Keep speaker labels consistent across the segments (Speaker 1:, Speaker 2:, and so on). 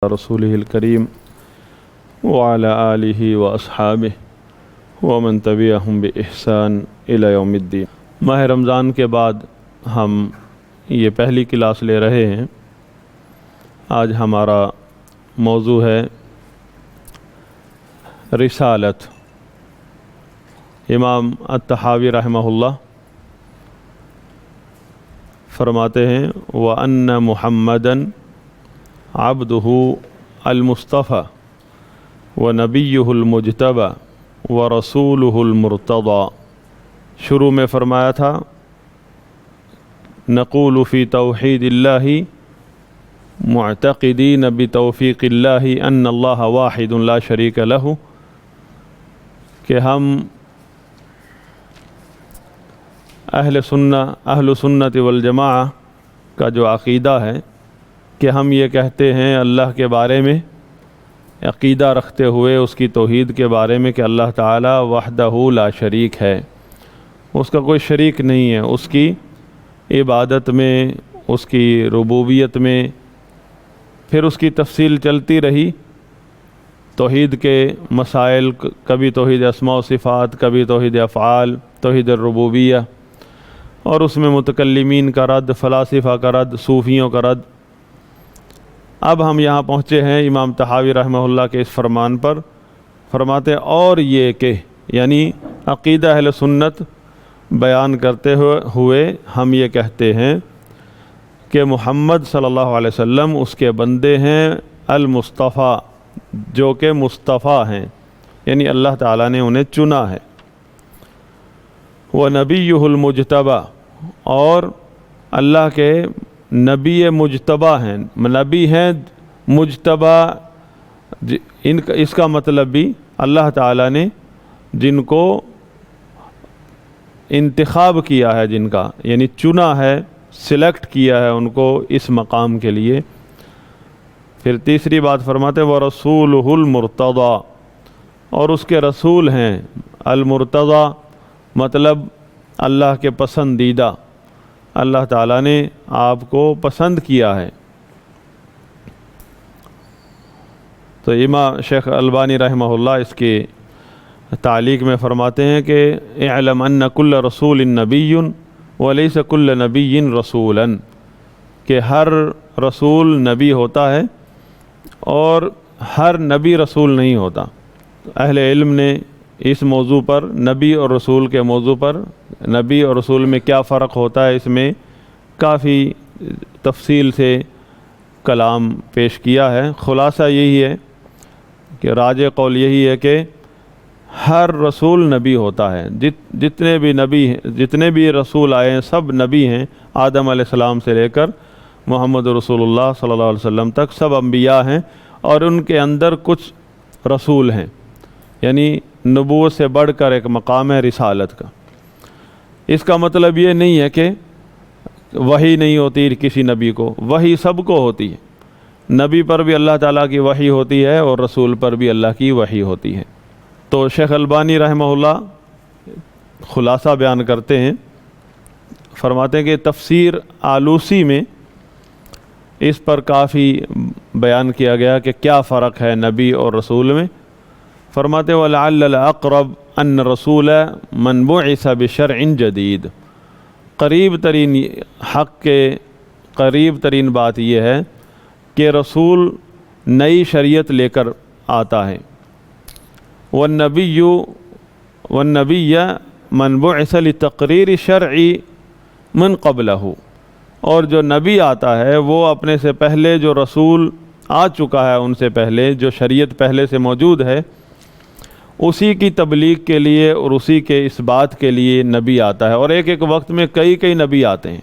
Speaker 1: رسوله الكريم وعلى آله وأصحابه ومن تبعهم بإحسان إلى يوم الدين۔ ماہ رمضان کے بعد ہم یہ پہلی کلاس لے رہے ہیں۔ آج ہمارا موضوع ہے رسالت۔ امام الطحاوی رحمہ اللہ فرماتے ہیں وَأَنَّ مُحَمَّدًا عَبْدُهُ الْمُصْطَفَى وَنَبِيُّهُ الْمُجْتَبَى وَرَسُولُهُ الْمُرْتَضَى۔ شروع میں فرمایا تھا نقول فی توحید اللہ معتقدین بتوفیق اللہ ان اللہ واحد لا شریک لہ، کہ ہم اہل سنت والجماعہ کا جو عقیدہ ہے کہ ہم یہ کہتے ہیں اللہ کے بارے میں عقیدہ رکھتے ہوئے اس کی توحید کے بارے میں کہ اللہ تعالی وحدہ لا شریک ہے، اس کا کوئی شریک نہیں ہے، اس کی عبادت میں، اس کی ربوبیت میں۔ پھر اس کی تفصیل چلتی رہی، توحید کے مسائل، کبھی توحید اسماء و صفات، کبھی توحید افعال، توحید الربوبیہ، اور اس میں متکلمین کا رد، فلاسفہ کا رد، صوفیوں کا رد۔ اب ہم یہاں پہنچے ہیں امام طحاوی رحمہ اللہ کے اس فرمان پر۔ فرماتے اور یہ کہ یعنی عقیدہ اہل سنت بیان کرتے ہوئے ہم یہ کہتے ہیں کہ محمد صلی اللہ علیہ وسلم اس کے بندے ہیں المصطفیٰ، جو کہ مصطفیٰ ہیں، یعنی اللہ تعالیٰ نے انہیں چنا ہے۔ وَنَبِيُّهُ الْمُجْتَبَى، اور اللہ کے نبی مجتبہ ہیں۔ نبی ہیں مجتبہ، اس کا مطلب بھی اللہ تعالیٰ نے جن کو انتخاب کیا ہے، جن کا یعنی چنا ہے، سلیکٹ کیا ہے ان کو اس مقام کے لیے۔ پھر تیسری بات فرماتے وَرَسُولُهُ الْمُرْتَضَى، اور اس کے رسول ہیں المرتضی، مطلب اللہ کے پسندیدہ، اللہ تعالیٰ نے آپ کو پسند کیا ہے۔ تو امام شیخ البانی رحمہ اللہ اس کے تعلیق میں فرماتے ہیں کہ اعلم ان کل رسول نبی ولیس کل نبی رسولا، کہ ہر رسول نبی ہوتا ہے اور ہر نبی رسول نہیں ہوتا۔ اہل علم نے اس موضوع پر، نبی اور رسول کے موضوع پر، نبی اور رسول میں کیا فرق ہوتا ہے، اس میں کافی تفصیل سے کلام پیش کیا ہے۔ خلاصہ یہی ہے کہ راجح قول یہی ہے کہ ہر رسول نبی ہوتا ہے۔ جتنے بھی رسول آئے ہیں سب نبی ہیں، آدم علیہ السلام سے لے کر محمد رسول اللہ صلی اللہ علیہ وسلم تک سب انبیاء ہیں، اور ان کے اندر کچھ رسول ہیں، یعنی نبوت سے بڑھ کر ایک مقام ہے رسالت کا۔ اس کا مطلب یہ نہیں ہے کہ وحی نہیں ہوتی کسی نبی کو، وحی سب کو ہوتی ہے۔ نبی پر بھی اللہ تعالیٰ کی وحی ہوتی ہے اور رسول پر بھی اللہ کی وحی ہوتی ہے۔ تو شیخ البانی رحمہ اللہ خلاصہ بیان کرتے ہیں، فرماتے ہیں کہ تفسیر آلوسی میں اس پر کافی بیان کیا گیا کہ کیا فرق ہے نبی اور رسول میں۔ فرماتے وَلَعَلَّ الْأَقْرَبَ أَنَّ الرَّسُولَ مَنْ بُعِثَ بِشَرْعٍ جَدِيدٍ، قریب ترین حق کے قریب ترین بات یہ ہے کہ رسول نئی شریعت لے کر آتا ہے۔ وَالنَّبِيُّ مَنْ بُعِثَ لِتَقْرِيرِ شَرْعِ مَنْ قَبْلَهُ، اور جو نبی آتا ہے وہ اپنے سے پہلے جو رسول آ چکا ہے، ان سے پہلے جو شریعت پہلے سے موجود ہے، اسی کی تبلیغ کے لیے اور اسی کے اس بات کے لیے نبی آتا ہے۔ اور ایک وقت میں کئی نبی آتے ہیں،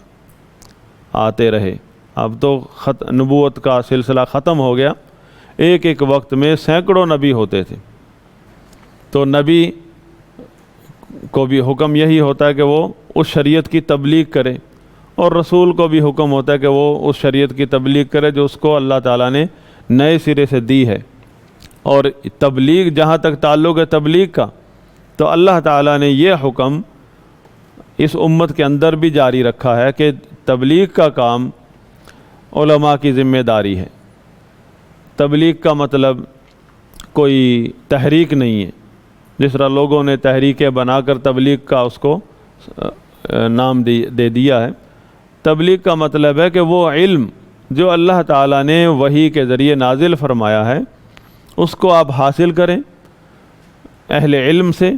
Speaker 1: آتے رہے۔ اب تو نبوت کا سلسلہ ختم ہو گیا، ایک وقت میں سینکڑوں نبی ہوتے تھے۔ تو نبی کو بھی حکم یہی ہوتا ہے کہ وہ اس شریعت کی تبلیغ کرے، اور رسول کو بھی حکم ہوتا ہے کہ وہ اس شریعت کی تبلیغ کرے جو اس کو اللہ تعالیٰ نے نئے سرے سے دی ہے۔ اور تبلیغ، جہاں تک تعلق ہے تبلیغ کا، تو اللہ تعالیٰ نے یہ حکم اس امت کے اندر بھی جاری رکھا ہے کہ تبلیغ کا کام علماء کی ذمہ داری ہے۔ تبلیغ کا مطلب کوئی تحریک نہیں ہے، جس طرح لوگوں نے تحریکیں بنا کر تبلیغ کا اس کو نام دے دیا ہے۔ تبلیغ کا مطلب ہے کہ وہ علم جو اللہ تعالیٰ نے وحی کے ذریعے نازل فرمایا ہے اس کو آپ حاصل کریں اہل علم سے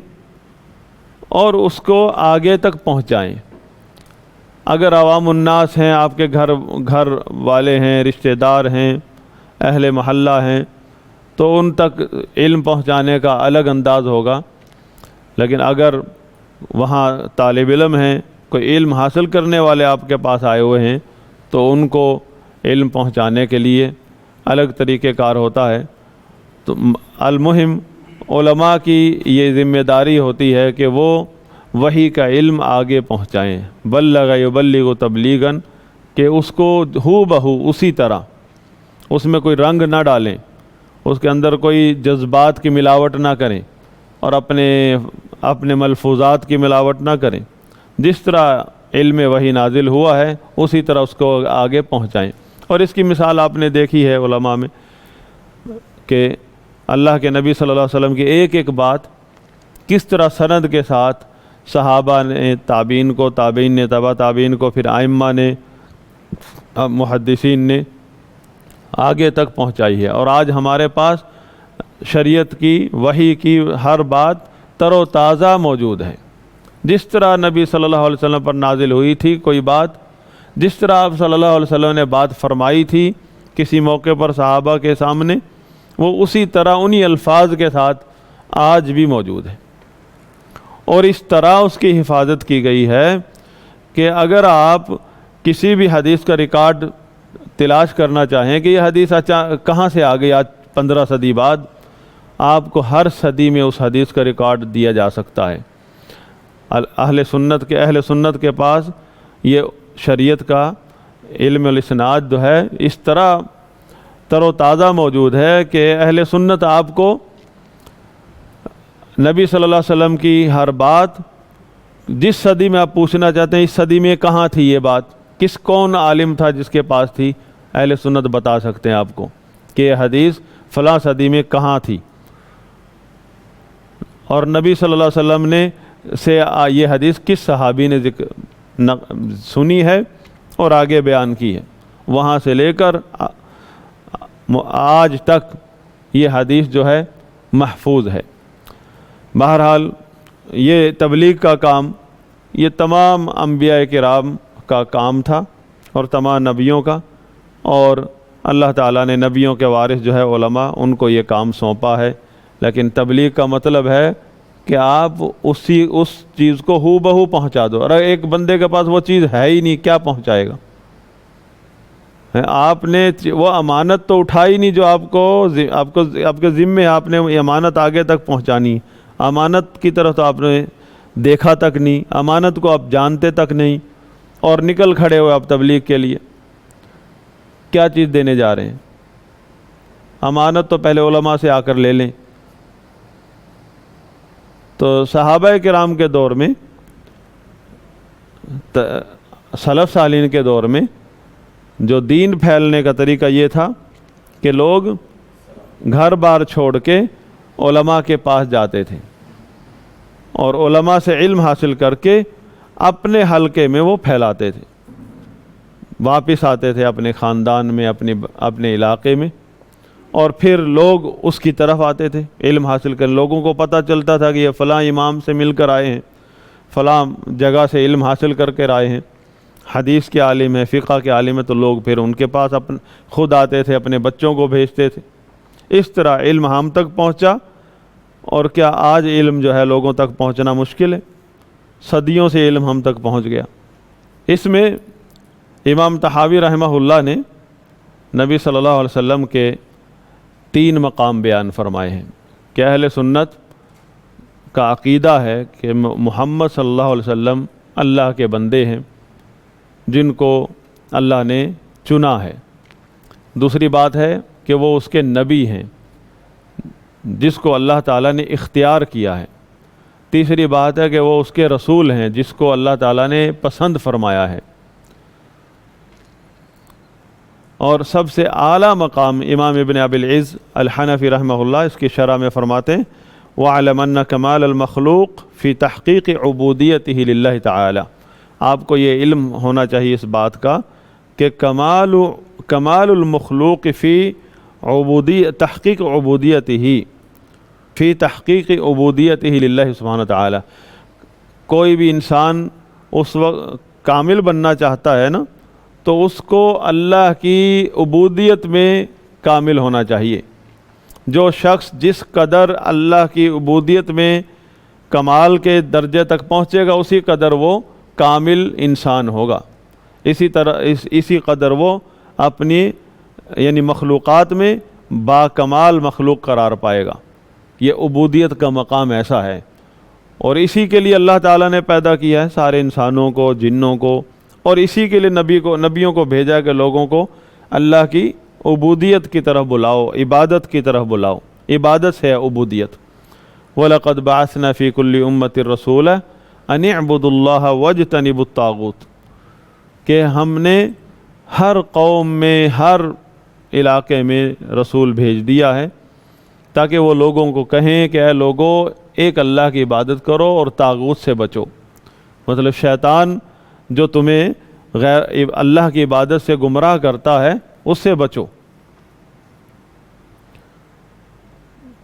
Speaker 1: اور اس کو آگے تک پہنچائیں۔ اگر عوام الناس ہیں، آپ کے گھر والے ہیں، رشتہ دار ہیں، اہل محلہ ہیں، تو ان تک علم پہنچانے کا الگ انداز ہوگا، لیکن اگر وہاں طالب علم ہیں، کوئی علم حاصل کرنے والے آپ کے پاس آئے ہوئے ہیں، تو ان کو علم پہنچانے کے لیے الگ طریقہ کار ہوتا ہے۔ تو المہم علماء کی یہ ذمہ داری ہوتی ہے کہ وہ وحی کا علم آگے پہنچائیں، بلغ یبلغ تبلیغاً، کہ اس کو ہو بہو اسی طرح، اس میں کوئی رنگ نہ ڈالیں، اس کے اندر کوئی جذبات کی ملاوٹ نہ کریں اور اپنے ملفوظات کی ملاوٹ نہ کریں، جس طرح علم وحی نازل ہوا ہے اسی طرح اس کو آگے پہنچائیں۔ اور اس کی مثال آپ نے دیکھی ہے علماء میں کہ اللہ کے نبی صلی اللہ علیہ وسلم کی ایک ایک بات کس طرح سند کے ساتھ صحابہ نے تابعین کو، تابعین نے تبع تابعین کو، پھر ائمہ نے، محدثین نے آگے تک پہنچائی ہے۔ اور آج ہمارے پاس شریعت کی، وحی کی ہر بات تر و تازہ موجود ہے۔ جس طرح نبی صلی اللہ علیہ وسلم پر نازل ہوئی تھی کوئی بات، جس طرح آپ صلی اللہ علیہ وسلم نے بات فرمائی تھی کسی موقع پر صحابہ کے سامنے، وہ اسی طرح انہی الفاظ کے ساتھ آج بھی موجود ہے۔ اور اس طرح اس کی حفاظت کی گئی ہے کہ اگر آپ کسی بھی حدیث کا ریکارڈ تلاش کرنا چاہیں کہ یہ حدیث کہاں سے آ گئی آج 15 صدی بعد، آپ کو ہر صدی میں اس حدیث کا ریکارڈ دیا جا سکتا ہے۔ اہل سنت کے پاس یہ شریعت کا علم الاسناد جو ہے اس طرح تر و تازہ موجود ہے کہ اہل سنت آپ کو نبی صلی اللہ علیہ وسلم کی ہر بات، جس صدی میں آپ پوچھنا چاہتے ہیں اس صدی میں کہاں تھی یہ بات، کون عالم تھا جس کے پاس تھی، اہل سنت بتا سکتے ہیں آپ کو کہ یہ حدیث فلاں صدی میں کہاں تھی، اور نبی صلی اللہ علیہ وسلم نے سے یہ حدیث کس صحابی نے سنی ہے اور آگے بیان کی ہے، وہاں سے لے کر آج تک یہ حدیث جو ہے محفوظ ہے۔ بہرحال یہ تبلیغ کا کام یہ تمام انبیاء کرام کا کام تھا اور تمام نبیوں کا، اور اللہ تعالیٰ نے نبیوں کے وارث جو ہے علماء، ان کو یہ کام سونپا ہے۔ لیکن تبلیغ کا مطلب ہے کہ آپ اس چیز کو ہو بہو پہنچا دو۔ اور ایک بندے کے پاس وہ چیز ہے ہی نہیں، کیا پہنچائے گا؟ آپ نے وہ امانت تو اٹھائی نہیں جو آپ کے ذمے، آپ نے یہ امانت آگے تک پہنچانی، امانت کی طرف تو آپ نے دیکھا تک نہیں، امانت کو آپ جانتے تک نہیں، اور نکل کھڑے ہوئے آپ تبلیغ کے لیے۔ کیا چیز دینے جا رہے ہیں؟ امانت تو پہلے علماء سے آ کر لے لیں۔ تو صحابہ کرام کے دور میں، سلف صالحین کے دور میں جو دین پھیلنے کا طریقہ یہ تھا کہ لوگ گھر بار چھوڑ کے علماء کے پاس جاتے تھے اور علماء سے علم حاصل کر کے اپنے حلقے میں وہ پھیلاتے تھے، واپس آتے تھے اپنے خاندان میں، اپنے علاقے میں، اور پھر لوگ اس کی طرف آتے تھے علم حاصل کر۔ لوگوں کو پتہ چلتا تھا کہ یہ فلاں امام سے مل کر آئے ہیں، فلاں جگہ سے علم حاصل کر کے آئے ہیں، حدیث کے عالم ہیں، فقہ کے عالم ہیں، تو لوگ پھر ان کے پاس خود آتے تھے، اپنے بچوں کو بھیجتے تھے۔ اس طرح علم ہم تک پہنچا۔ اور کیا آج علم جو ہے لوگوں تک پہنچنا مشکل ہے؟ صدیوں سے علم ہم تک پہنچ گیا۔ اس میں امام طحاوی رحمہ اللہ نے نبی صلی اللہ علیہ وسلم کے 3 مقام بیان فرمائے ہیں کہ اہل سنت کا عقیدہ ہے کہ محمد صلی اللہ علیہ وسلم اللہ کے بندے ہیں جن کو اللہ نے چنا ہے۔ دوسری بات ہے کہ وہ اس کے نبی ہیں جس کو اللہ تعالیٰ نے اختیار کیا ہے۔ تیسری بات ہے کہ وہ اس کے رسول ہیں جس کو اللہ تعالیٰ نے پسند فرمایا ہے۔ اور سب سے اعلیٰ مقام امام ابن ابی العز الحنفی رحمہ اللہ اس کی شرح میں فرماتے ہیں وَعْلَمْ أَنَّ كَمَالَ الْمَخْلُوق فِي تَحْقِيقِ عُبُودِيَتِهِ لِلَّهِ تعالی، آپ کو یہ علم ہونا چاہیے اس بات کا کہ کمال المخلوق فی تحقیق عبودیته فی تحقیق عبودیته للہ سبحانہ تعالی، کوئی بھی انسان اس وقت کامل بننا چاہتا ہے نا تو اس کو اللہ کی عبودیت میں کامل ہونا چاہیے۔ جو شخص جس قدر اللہ کی عبودیت میں کمال کے درجے تک پہنچے گا اسی قدر وہ کامل انسان ہوگا، اسی طرح اسی قدر وہ اپنی یعنی مخلوقات میں با کمال مخلوق قرار پائے گا۔ یہ عبودیت کا مقام ایسا ہے، اور اسی کے لیے اللہ تعالیٰ نے پیدا کیا ہے سارے انسانوں کو، جنوں کو، اور اسی کے لیے نبیوں کو بھیجا کہ لوگوں کو اللہ کی عبودیت کی طرف بلاؤ، عبادت کی طرف بلاؤ۔ عبادت سے ہے عبودیت۔ وَلَقَدْ بَعَثْنَا فِي كُلِّ أُمَّةٍ رَسُولًا أَنِ اعْبُدُوا اللَّهَ وَاجْتَنِبُوا الطَّاغُوتَ، کہ ہم نے ہر قوم میں، ہر علاقے میں رسول بھیج دیا ہے تاکہ وہ لوگوں کو کہیں کہ اے لوگو ایک اللہ کی عبادت کرو اور طاغوت سے بچو، مطلب شیطان جو تمہیں غیر اللہ کی عبادت سے گمراہ کرتا ہے اس سے بچو۔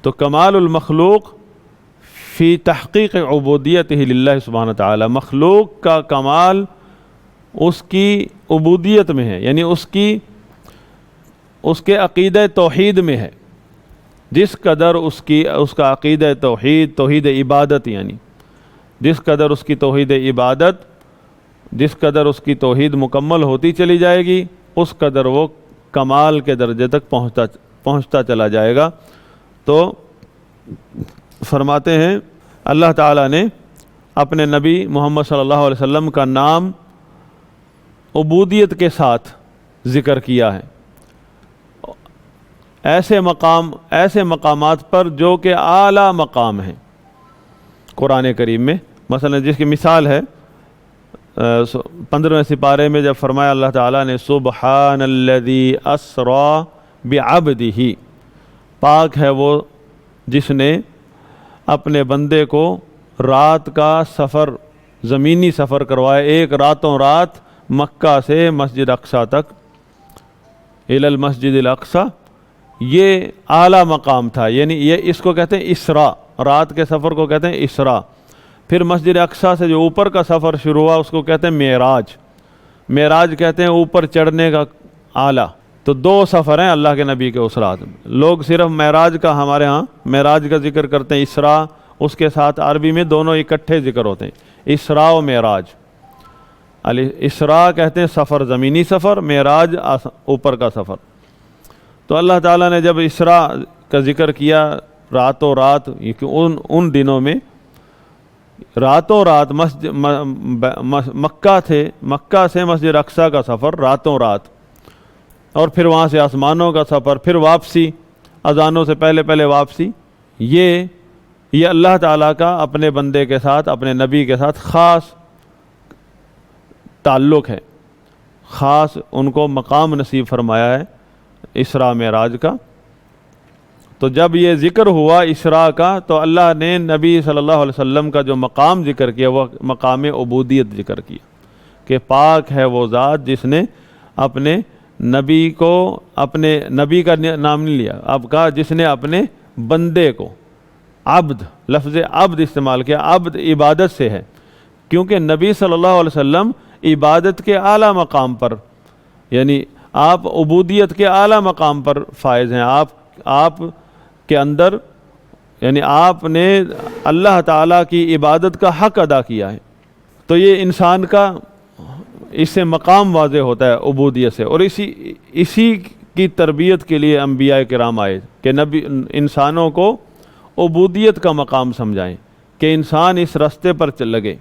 Speaker 1: تو کمال المخلوق فی تحقیق عبودیتہ للہ سبحانہ تعالی، مخلوق کا کمال اس کی عبودیت میں ہے، یعنی اس کے عقیدہ توحید میں ہے۔ جس قدر اس کا عقیدہ توحید عبادت، یعنی جس قدر اس کی توحید عبادت، جس قدر اس کی توحید مکمل ہوتی چلی جائے گی اس قدر وہ کمال کے درجے تک پہنچتا چلا جائے گا۔ تو فرماتے ہیں اللہ تعالیٰ نے اپنے نبی محمد صلی اللہ علیہ وسلم کا نام عبودیت کے ساتھ ذکر کیا ہے، ایسے مقامات پر جو کہ اعلیٰ مقام ہیں قرآن کریم میں۔ مثلا جس کی مثال ہے 15ویں سپارے میں جب فرمایا اللہ تعالیٰ نے سبحان الذی اسریٰ بعبدہ، پاک ہے وہ جس نے اپنے بندے کو رات کا سفر، زمینی سفر کروایا، ایک راتوں رات مکہ سے مسجد اقصیٰ تک، الی المسجد الاقصیٰ۔ یہ اعلیٰ مقام تھا، یعنی یہ اس کو کہتے ہیں اسراء، رات کے سفر کو کہتے ہیں اسراء۔ پھر مسجد اقصیٰ سے جو اوپر کا سفر شروع ہوا اس کو کہتے ہیں معراج۔ معراج کہتے ہیں اوپر چڑھنے کا اعلیٰ۔ تو دو سفر ہیں اللہ کے نبی کے اس رات میں۔ لوگ صرف معراج کا، ہمارے ہاں معراج کا ذکر کرتے ہیں، اسراء اس کے ساتھ عربی میں دونوں اکٹھے ذکر ہوتے ہیں، اسراء و معراج۔ اسراء کہتے ہیں سفر، زمینی سفر، معراج اوپر کا سفر۔ تو اللہ تعالیٰ نے جب اسراء کا ذکر کیا راتوں رات، ان دنوں میں راتوں رات مکہ سے مسجد اقصیٰ کا سفر راتوں رات، اور پھر وہاں سے آسمانوں کا سفر، پھر واپسی، اذانوں سے پہلے واپسی۔ یہ اللہ تعالیٰ کا اپنے بندے کے ساتھ، اپنے نبی کے ساتھ خاص تعلق ہے، خاص ان کو مقام نصیب فرمایا ہے اسراء معراج کا۔ تو جب یہ ذکر ہوا اسراء کا تو اللہ نے نبی صلی اللہ علیہ وسلم کا جو مقام ذکر کیا وہ مقام عبودیت ذکر کیا، کہ پاک ہے وہ ذات جس نے اپنے نبی کو، اپنے نبی کا نام نہیں لیا، اب کہا جس نے اپنے بندے کو، عبد، لفظ عبد استعمال کیا۔ عبد عبادت سے ہے، کیونکہ نبی صلی اللہ علیہ وسلم عبادت کے اعلیٰ مقام پر، یعنی آپ عبودیت کے اعلیٰ مقام پر فائز ہیں۔ آپ کے اندر، یعنی آپ نے اللہ تعالیٰ کی عبادت کا حق ادا کیا ہے۔ تو یہ انسان کا اس سے مقام واضح ہوتا ہے عبودیت سے، اور اسی کی تربیت کے لیے انبیاء کرام آئے کہ انسانوں کو عبودیت کا مقام سمجھائیں، کہ انسان اس راستے پر لگے،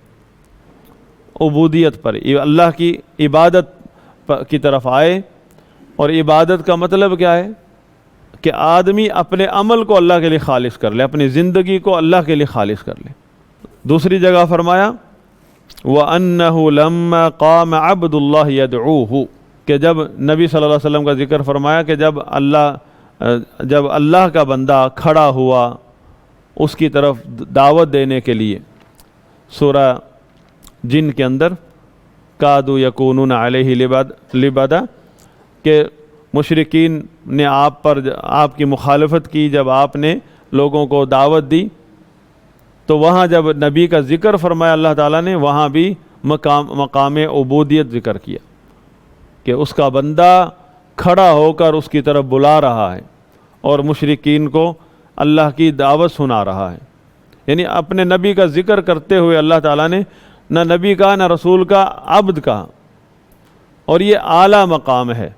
Speaker 1: عبودیت پر، اللہ کی عبادت کی طرف آئے۔ اور عبادت کا مطلب کیا ہے؟ کہ آدمی اپنے عمل کو اللہ کے لیے خالص کر لے، اپنی زندگی کو اللہ کے لیے خالص کر لے۔ دوسری جگہ فرمایا وَأَنَّهُ لَمَّا قَامَ عَبْدُ اللَّهِ يَدْعُوهُ، کہ جب نبی صلی اللہ علیہ وسلم کا ذکر فرمایا کہ جب اللہ کا بندہ کھڑا ہوا اس کی طرف دعوت دینے کے لیے، سورہ جن کے اندر کادوا یکونون علیہ لبدا، کہ مشرکین نے آپ کی مخالفت کی جب آپ نے لوگوں کو دعوت دی، تو وہاں جب نبی کا ذکر فرمایا اللہ تعالیٰ نے، وہاں بھی مقام عبودیت ذکر کیا کہ اس کا بندہ کھڑا ہو کر اس کی طرف بلا رہا ہے اور مشرکین کو اللہ کی دعوت سنا رہا ہے۔ یعنی اپنے نبی کا ذکر کرتے ہوئے اللہ تعالیٰ نے نہ نبی کہا نہ رسول کا، عبد کہا، اور یہ اعلیٰ مقام ہے،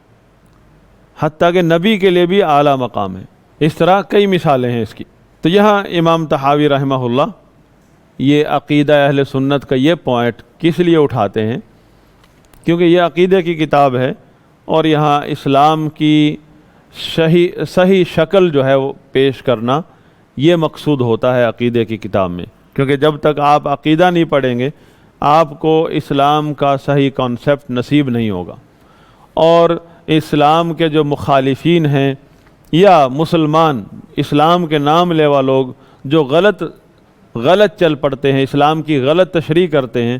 Speaker 1: حتیٰ کہ نبی کے لیے بھی اعلیٰ مقام ہے۔ اس طرح کئی مثالیں ہیں اس کی۔ تو یہاں امام طحاوی رحمہ اللہ یہ عقیدہ اہل سنت کا یہ پوائنٹ کس لیے اٹھاتے ہیں؟ کیونکہ یہ عقیدے کی کتاب ہے اور یہاں اسلام کی صحیح شکل جو ہے وہ پیش کرنا یہ مقصود ہوتا ہے عقیدے کی کتاب میں، کیونکہ جب تک آپ عقیدہ نہیں پڑھیں گے آپ کو اسلام کا صحیح کانسیپٹ نصیب نہیں ہوگا، اور اسلام کے جو مخالفین ہیں یا مسلمان اسلام کے نام لیوا لوگ جو غلط چل پڑتے ہیں، اسلام کی غلط تشریح کرتے ہیں،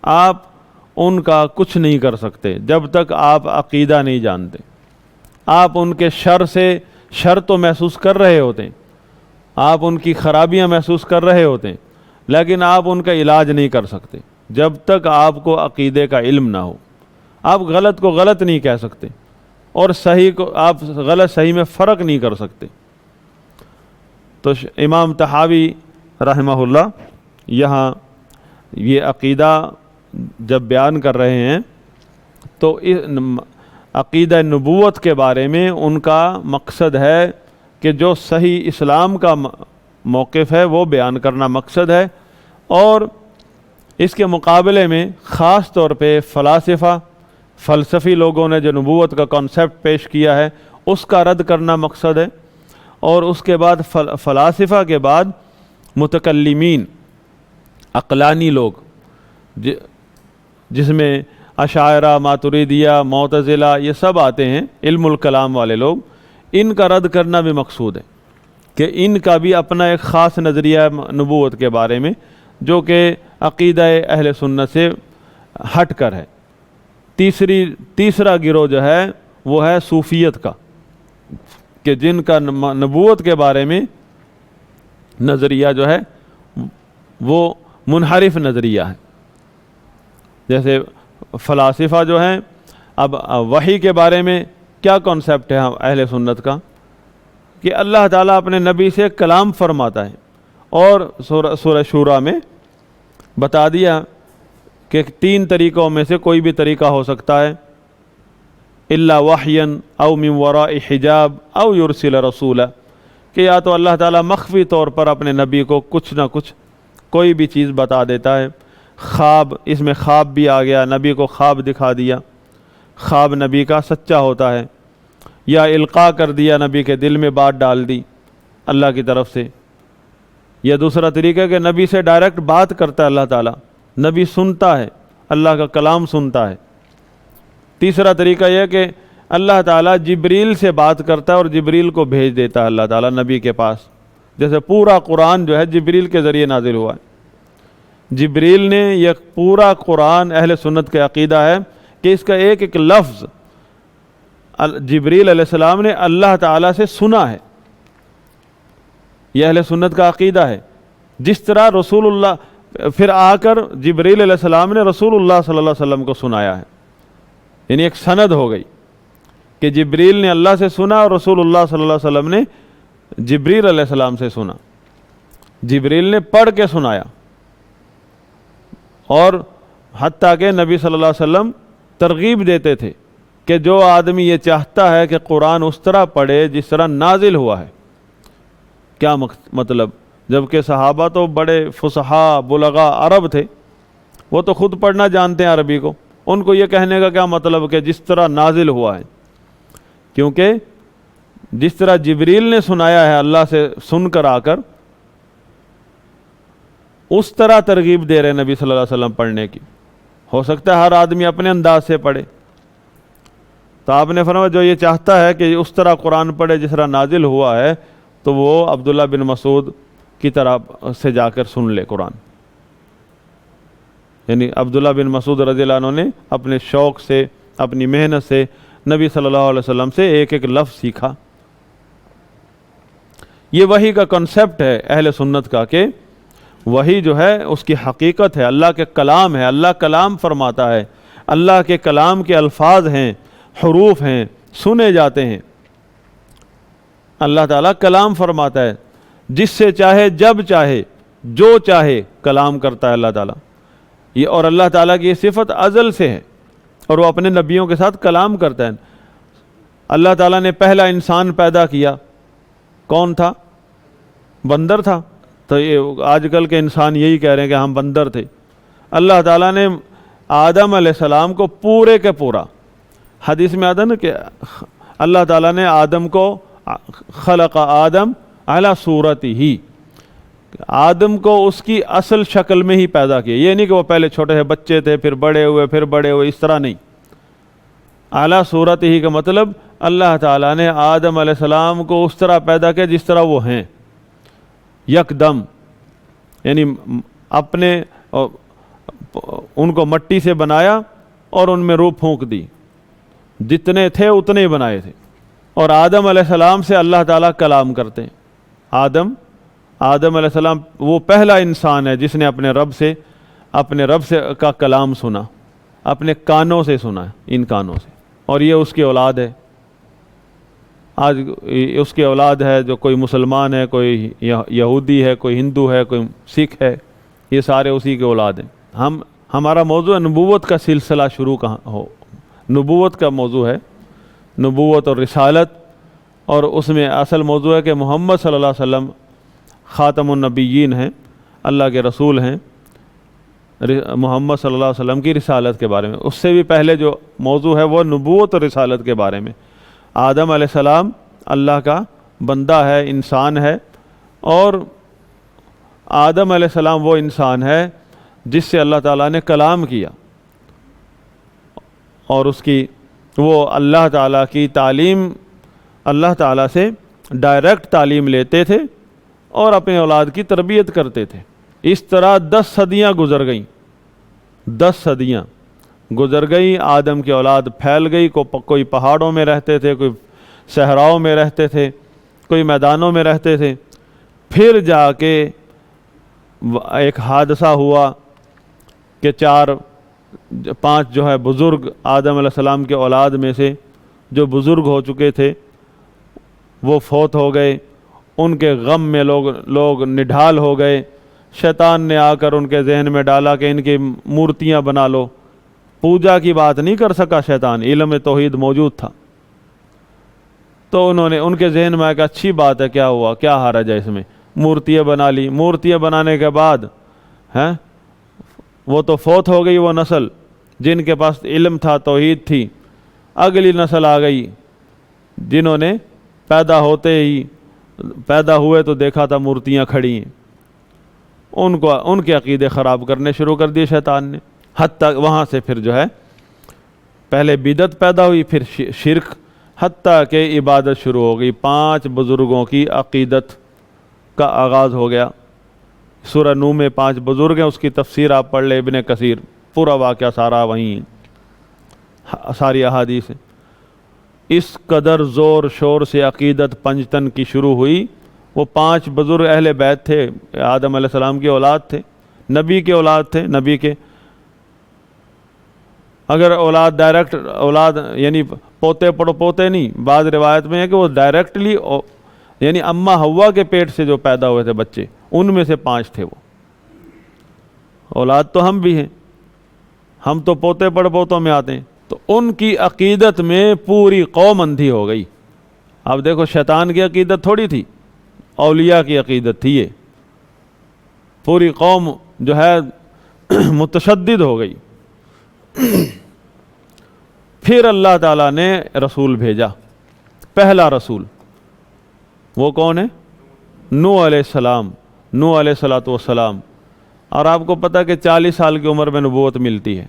Speaker 1: آپ ان کا کچھ نہیں کر سکتے جب تک آپ عقیدہ نہیں جانتے۔ آپ ان کے شر تو محسوس کر رہے ہوتے ہیں، آپ ان کی خرابیاں محسوس کر رہے ہوتے ہیں، لیکن آپ ان کا علاج نہیں کر سکتے جب تک آپ کو عقیدے کا علم نہ ہو۔ آپ غلط کو غلط نہیں کہہ سکتے اور صحیح کو آپ غلط صحیح میں فرق نہیں کر سکتے۔ تو امام طحاوی رحمہ اللہ یہاں یہ عقیدہ جب بیان کر رہے ہیں تو عقیدہ نبوت کے بارے میں ان کا مقصد ہے کہ جو صحیح اسلام کا موقف ہے وہ بیان کرنا مقصد ہے، اور اس کے مقابلے میں خاص طور پہ فلسفی لوگوں نے جو نبوت کا کانسیپٹ پیش کیا ہے اس کا رد کرنا مقصد ہے، اور اس کے بعد فلاسفہ کے بعد متکلمین عقلانی لوگ جس میں اشاعرہ، ماتریدیہ، معتزلہ یہ سب آتے ہیں، علم الکلام والے لوگ، ان کا رد کرنا بھی مقصود ہے کہ ان کا بھی اپنا ایک خاص نظریہ نبوت کے بارے میں جو کہ عقیدہ اہل سنت سے ہٹ کر ہے۔ تیسرا گروہ جو ہے وہ ہے صوفیت کا، کہ جن کا نبوت کے بارے میں نظریہ جو ہے وہ منحرف نظریہ ہے۔ جیسے فلاسفہ جو ہیں، اب وحی کے بارے میں کیا کانسیپٹ ہے اہل سنت کا کہ اللہ تعالیٰ اپنے نبی سے کلام فرماتا ہے، اور سورہ شورى میں بتا دیا کہ 3 طریقوں میں سے کوئی بھی طریقہ ہو سکتا ہے، الا وحیا او من وراء حجاب او یرسل رسولا، کہ یا تو اللہ تعالیٰ مخفی طور پر اپنے نبی کو کچھ نہ کچھ کوئی بھی چیز بتا دیتا ہے۔ خواب، اس میں خواب بھی آ گیا، نبی کو خواب دکھا دیا، خواب نبی کا سچا ہوتا ہے، یا القاء کر دیا، نبی کے دل میں بات ڈال دی اللہ کی طرف سے، یا دوسرا طریقہ کہ نبی سے ڈائریکٹ بات کرتا ہے اللہ تعالیٰ، نبی سنتا ہے، اللہ کا کلام سنتا ہے۔ تیسرا طریقہ یہ کہ اللہ تعالیٰ جبریل سے بات کرتا ہے اور جبریل کو بھیج دیتا ہے اللہ تعالیٰ نبی کے پاس، جیسے پورا قرآن جو ہے جبریل کے ذریعے نازل ہوا ہے۔ جبریل نے یہ پورا قرآن اہل سنت کا عقیدہ ہے کہ اس کا ایک ایک لفظ جبریل علیہ السلام نے اللہ تعالیٰ سے سنا ہے، یہ اہل سنت کا عقیدہ ہے۔ جس طرح رسول اللہ پھر آ کر جبریل علیہ السلام نے رسول اللہ صلی اللہ علیہ وسلم کو سنایا ہے، یعنی ایک سند ہو گئی کہ جبریل نے اللہ سے سنا اور رسول اللہ صلی اللہ علیہ وسلم نے جبریل علیہ السلام سے سنا، جبریل نے پڑھ کے سنایا، اور حتیٰ کہ نبی صلی اللہ علیہ وسلم ترغیب دیتے تھے کہ جو آدمی یہ چاہتا ہے کہ قرآن اس طرح پڑھے جس طرح نازل ہوا ہے۔ کیا مطلب؟ جبکہ صحابہ تو بڑے فصحاء بلغاء عرب تھے، وہ تو خود پڑھنا جانتے ہیں عربی کو، ان کو یہ کہنے کا کیا مطلب کہ جس طرح نازل ہوا ہے؟ کیونکہ جس طرح جبریل نے سنایا ہے اللہ سے سن کر آ کر، اس طرح ترغیب دے رہے نبی صلی اللہ علیہ وسلم پڑھنے کی۔ ہو سکتا ہے ہر آدمی اپنے انداز سے پڑھے، تو آپ نے فرمایا جو یہ چاہتا ہے کہ اس طرح قرآن پڑھے جس طرح نازل ہوا ہے تو وہ عبداللہ بن مسعود کی طرح سے جا کر سن لے قرآن. یعنی عبداللہ بن مسعود رضی اللہ عنہ نے اپنے شوق سے اپنی محنت سے نبی صلی اللہ علیہ وسلم سے ایک ایک لفظ سیکھا. یہ وحی کا کنسپٹ ہے اہل سنت کا کہ وحی جو ہے اس کی حقیقت ہے، اللہ کے کلام ہے، اللہ کلام فرماتا ہے، اللہ کے کلام کے الفاظ ہیں، حروف ہیں، سنے جاتے ہیں. اللہ تعالیٰ کلام فرماتا ہے، جس سے چاہے جب چاہے جو چاہے کلام کرتا ہے اللہ تعالیٰ. یہ اور اللہ تعالیٰ کی یہ صفت ازل سے ہے اور وہ اپنے نبیوں کے ساتھ کلام کرتا ہے. اللہ تعالیٰ نے پہلا انسان پیدا کیا، کون تھا؟ بندر تھا. تو یہ آج کل کے انسان یہی کہہ رہے ہیں کہ ہم بندر تھے. اللہ تعالیٰ نے آدم علیہ السلام کو پورے کے پورا، حدیث میں آتا ہے نا کہ اللہ تعالیٰ نے آدم کو خلق آدم علی صورتہ، آدم کو اس کی اصل شکل میں ہی پیدا کیا. یہ نہیں کہ وہ پہلے چھوٹے سے بچے تھے پھر بڑے ہوئے، اس طرح نہیں. اعلیٰ صورت ہی کا مطلب اللہ تعالیٰ نے آدم علیہ السلام کو اس طرح پیدا کیا جس طرح وہ ہیں، یکدم. یعنی اپنے ان کو مٹی سے بنایا اور ان میں روح پھونک دی، جتنے تھے اتنے ہی بنائے تھے. اور آدم علیہ السلام سے اللہ تعالیٰ کلام کرتے ہیں. آدم علیہ السلام وہ پہلا انسان ہے جس نے اپنے رب سے کا کلام سنا، اپنے کانوں سے سنا، ان کانوں سے. اور یہ اس کی اولاد ہے. آج اس کی اولاد ہے جو کوئی مسلمان ہے، کوئی یہودی ہے، کوئی ہندو ہے، کوئی سکھ ہے، یہ سارے اسی کے اولاد ہیں. ہمارا موضوع نبوت کا سلسلہ شروع کہاں ہو. نبوت کا موضوع ہے، نبوت اور رسالت. اور اس میں اصل موضوع ہے کہ محمد صلی اللہ علیہ وسلم خاتم النبیین ہیں، اللہ کے رسول ہیں. محمد صلی اللہ علیہ وسلم کی رسالت کے بارے میں. اس سے بھی پہلے جو موضوع ہے وہ نبوت اور رسالت کے بارے میں. آدم علیہ السلام اللہ کا بندہ ہے، انسان ہے. اور آدم علیہ السلام وہ انسان ہے جس سے اللہ تعالیٰ نے کلام کیا، اور اس کی وہ اللہ تعالیٰ کی تعلیم، اللہ تعالیٰ سے ڈائریکٹ تعلیم لیتے تھے اور اپنے اولاد کی تربیت کرتے تھے. اس طرح 10 صدیاں گزر گئیں. 10 صدیاں گزر گئی، آدم کی اولاد پھیل گئی. کوئی پہاڑوں میں رہتے تھے، کوئی صحراؤں میں رہتے تھے، کوئی میدانوں میں رہتے تھے. پھر جا کے ایک حادثہ ہوا کہ 5 جو ہے بزرگ آدم علیہ السلام کے اولاد میں سے جو بزرگ ہو چکے تھے وہ فوت ہو گئے. ان کے غم میں لوگ نڈھال ہو گئے. شیطان نے آ کر ان کے ذہن میں ڈالا کہ ان کی مورتیاں بنا لو. پوجا کی بات نہیں کر سکا شیطان، علم توحید موجود تھا. تو انہوں نے ان کے ذہن میں آیا کہ اچھی بات ہے، کیا ہوا، کیا حرج ہے اس میں. مورتیاں بنا لی. مورتیاں بنانے کے بعد وہ تو فوت ہو گئی وہ نسل جن کے پاس علم تھا، توحید تھی. اگلی نسل آ گئی جنہوں نے پیدا ہوئے تو دیکھا تھا مورتیاں کھڑی ہیں. ان کے عقیدے خراب کرنے شروع کر دیے شیطان نے. حتیٰ وہاں سے پھر جو ہے پہلے بدعت پیدا ہوئی، پھر شرک، حتیٰ کہ عبادت شروع ہو گئی. 5 بزرگوں کی عقیدت کا آغاز ہو گیا. سورہ نوح میں 5 بزرگ ہیں، اس کی تفسیر آپ پڑھ لیں، ابن کثیر، پورا واقعہ سارا وہیں، ساری احادیث ہیں. اس قدر زور شور سے عقیدت پنجتن کی شروع ہوئی. وہ 5 بزرگ اہل بیت تھے، آدم علیہ السلام کی اولاد تھے، نبی کے اولاد تھے. نبی کے اگر اولاد ڈائریکٹ اولاد یعنی پوتے پڑو پوتے نہیں، بعض روایت میں ہے کہ وہ ڈائریکٹلی یعنی اماں حوا کے پیٹ سے جو پیدا ہوئے تھے بچے، ان میں سے 5 تھے وہ. اولاد تو ہم بھی ہیں، ہم تو پوتے پڑ پوتوں میں آتے ہیں. تو ان کی عقیدت میں پوری قوم اندھی ہو گئی. اب دیکھو شیطان کی عقیدت تھوڑی تھی، اولیاء کی عقیدت تھی. یہ پوری قوم جو ہے متشدد ہو گئی. پھر اللہ تعالیٰ نے رسول بھیجا. پہلا رسول وہ کون ہے؟ نوح علیہ السلام. نوح علیہ السلام. اور آپ کو پتہ کہ 40 سال کی عمر میں نبوت ملتی ہے.